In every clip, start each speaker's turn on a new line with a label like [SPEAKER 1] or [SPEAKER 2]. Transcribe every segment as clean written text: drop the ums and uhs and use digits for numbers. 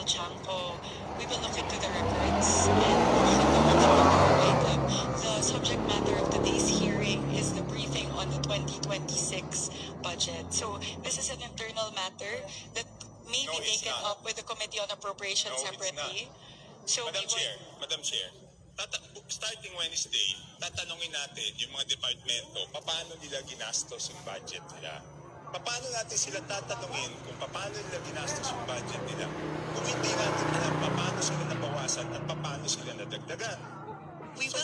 [SPEAKER 1] Honorable Chanco, we will look into the records and look at the particular item. The subject matter of today's hearing is the briefing on the 2026 budget. So this is an internal matter that may be taken up with the Committee on Appropriations separately. So
[SPEAKER 2] Madam Chair, starting Wednesday, tatanungin natin yung mga departamento paano nila ginastos yung budget nila. Paano natin sila tatanungin kung paano nila ginastos yung budget nila kung hindi natin alam paano sila nabawasan at paano sila nadagdagan.
[SPEAKER 1] We will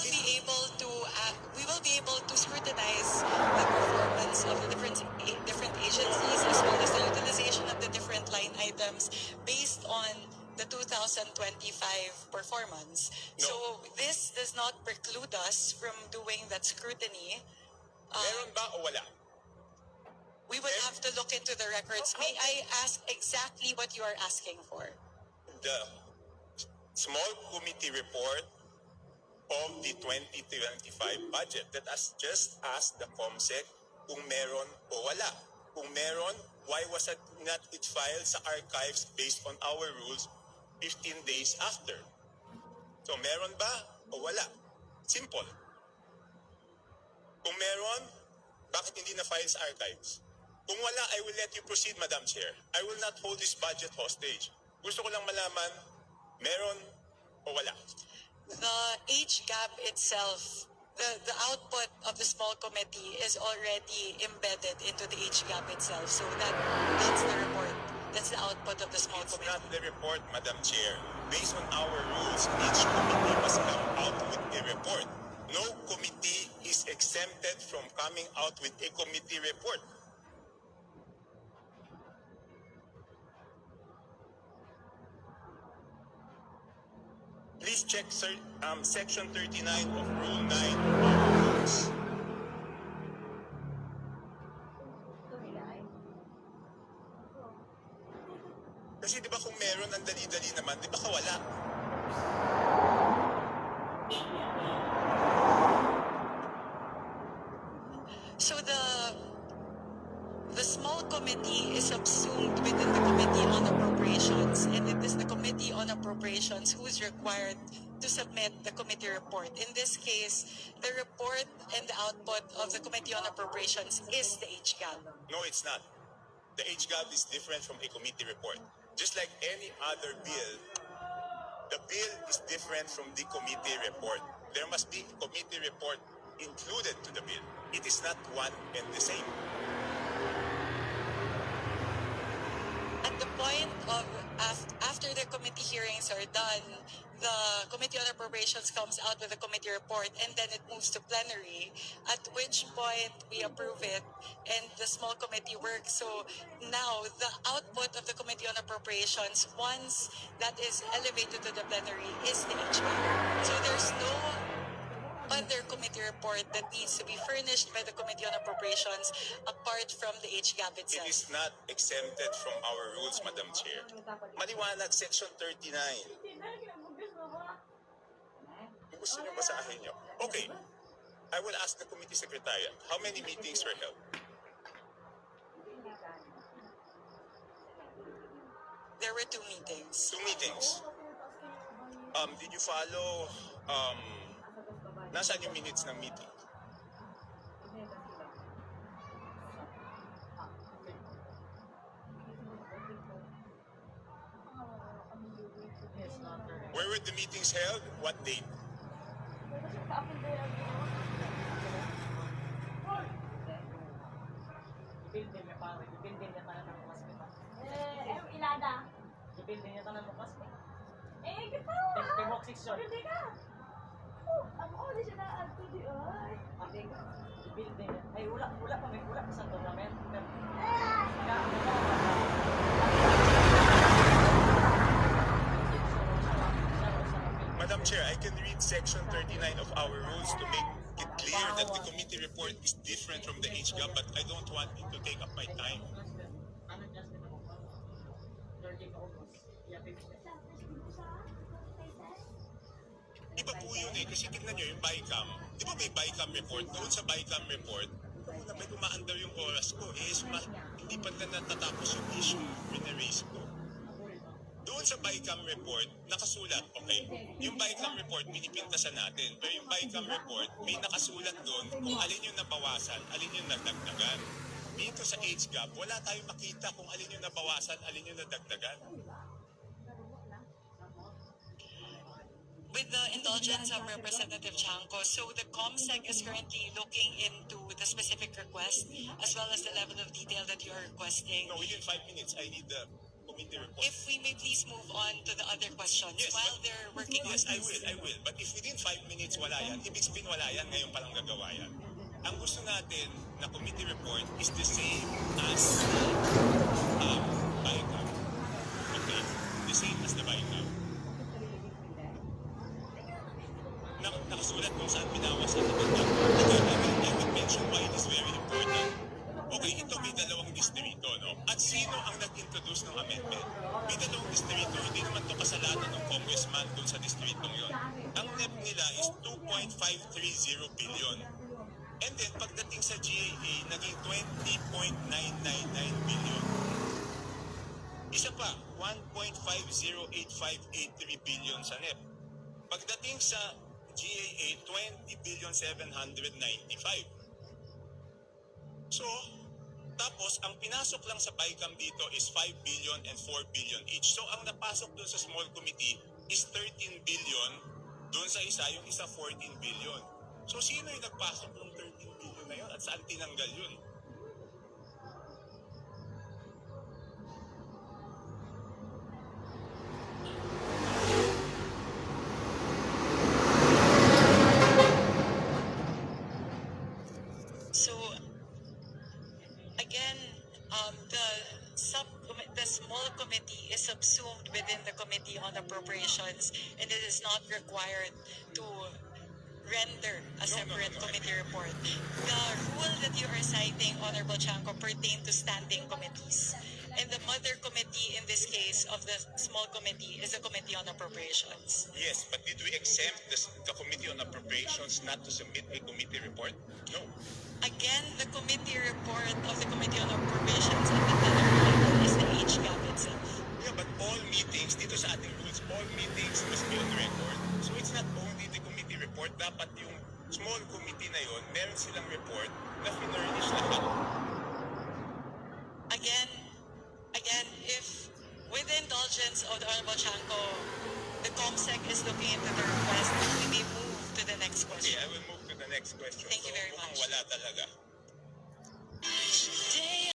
[SPEAKER 1] be able to scrutinize the performance of the different agencies as well as the utilization of the different line items based on the 2025 performance.
[SPEAKER 2] No.
[SPEAKER 1] So this does not preclude us from doing that scrutiny.
[SPEAKER 2] Meron ba o wala?
[SPEAKER 1] We would have to look into the records. May I ask exactly what you are asking for?
[SPEAKER 2] The small committee report of the 2025 budget that has just asked the COMSEC kung meron o wala. Kung meron, why was it not filed sa archives based on our rules 15 days after? So meron ba o wala? Simple. Kung meron, bakit hindi na-file sa archives? Kung wala, I will let you proceed, Madam Chair. I will not hold this budget hostage. Gusto ko lang malaman, meron o wala?
[SPEAKER 1] The age gap itself, the output of the small committee is already embedded into the age gap itself. So that's the report. That's the output of the small committee.
[SPEAKER 2] It's not the report, Madam Chair. Based on our rules, each committee must come out with a report. No committee is exempted from coming out with a committee report. Please check Section 39 of Rule 9 of our rules. Kasi di ba kung meron, ang dali-dali naman, di ba kawala?
[SPEAKER 1] So the small committee is subsumed within the Committee on Appropriations, and it is the Committee on Appropriations who is required to submit the committee report. In this case, the report and the output of the Committee on Appropriations is the age gap.
[SPEAKER 2] No, it's not. The age gap is different from a committee report. Just like any other bill, the bill is different from the committee report. There must be a committee report included to the bill. It is not one and the same.
[SPEAKER 1] At the point of after the committee hearings are done, the Committee on Appropriations comes out with a committee report, and then it moves to plenary, at which point we approve it and the small committee works. So now the output of the Committee on Appropriations, once that is elevated to the plenary, is the HB. So there's no other committee report that needs to be furnished by the Committee on Appropriations apart from the HGAP
[SPEAKER 2] It
[SPEAKER 1] itself.
[SPEAKER 2] is not exempted from our rules, Madam Chair. Maliwanag, Section 39. Gusto niyo basahin niyo? Okay. I will ask the committee secretariat, how many meetings were held?
[SPEAKER 1] There were 2 meetings.
[SPEAKER 2] 2 meetings. Did you follow, nasaan yung minutes ng meeting? Where were the meetings held? What date?
[SPEAKER 3] Ilada. Dipindi niya tanan mo kasi. Kita. Tibok 6 Hindi ka. Ako di siya na di oy. Ate ka. Dipindi niya. Ay wala pa sa tournament.
[SPEAKER 2] Madam Chair, I can read Section 39 of our rules to make it clear that the committee report is different from the HGAP, but I don't want it to take up my time. Iba po yun eh, kasi tignan nyo yung BICAM. Di ba may BICAM report? Doon sa BICAM report, na may umaandar yung oras ko, hindi pa na natatapos yung issue, pinaraise ko. doon sa BICAM report, nakasulat, okay, yung BICAM report, pinipintasan natin. Pero yung BICAM report, may nakasulat doon kung alin yung nabawasan, alin yung nadagdagan. Dito sa age gap, wala tayong makita kung alin yung nabawasan, alin yung nadagdagan.
[SPEAKER 1] With the indulgence of Representative Chanco, so the COMSEC is currently looking into the specific request as well as the level of detail that you are requesting.
[SPEAKER 2] No, within 5 minutes, I need the committee report.
[SPEAKER 1] If we may please move on to the other questions
[SPEAKER 2] Yes,
[SPEAKER 1] while
[SPEAKER 2] but-
[SPEAKER 1] they're working on
[SPEAKER 2] Yes, I
[SPEAKER 1] this.
[SPEAKER 2] will. But if within 5 minutes wala yan, ibig sabihin wala yan, ngayon palang gagawa yan. Ang gusto natin na committee report is the same as the BICAM. Okay? The same as the BICAM. Nakasulat kung saan binawasan na banda. Okay, I will mention why it is very important. Okay, ito may dalawang distrito, no? At sino ang nag-introduce ng amendment? May dalawang distrito, hindi naman to kasalanan ng congressman dun sa distritong yon. Ang NEP nila is 2.530 billion. And then, pagdating sa GAA, naging 20.999 billion. Isa pa, 1.508583 billion sa NEP. Pagdating sa GAA, 20,795. So, tapos, ang pinasok lang sa BICAM dito is 5 billion and 4 billion each. So, ang napasok dun sa small committee is 13 billion. Dun sa isa, yung isa 14 billion. So, sino yung nagpasok ng 13 billion na yun? At saan tinanggal yun?
[SPEAKER 1] So, again, the small committee is subsumed within the Committee on Appropriations, and it is not required to render a separate committee report. The rule that you are citing, Honorable Chanco, pertain to standing committees. And the mother committee in this case of the small committee is the Committee on Appropriations.
[SPEAKER 2] Yes, but did we exempt the Committee on Appropriations not to submit a committee report? No.
[SPEAKER 1] Again, the committee report of the Committee on Appropriations at the federal level is the HGAP itself.
[SPEAKER 2] Yeah, but all meetings, dito sa ating rules, all meetings must be on record. So it's not only the committee report, dapat yung small committee na yon, meron silang report na finurnish lahat.
[SPEAKER 1] Again, if with the indulgence of the Honorable Chanco, the COMSEC is looking into the request, we may move to the next
[SPEAKER 2] Okay,
[SPEAKER 1] question.
[SPEAKER 2] I will move to the next question.
[SPEAKER 1] Thank you very
[SPEAKER 2] mukhang
[SPEAKER 1] much.
[SPEAKER 2] wala talaga.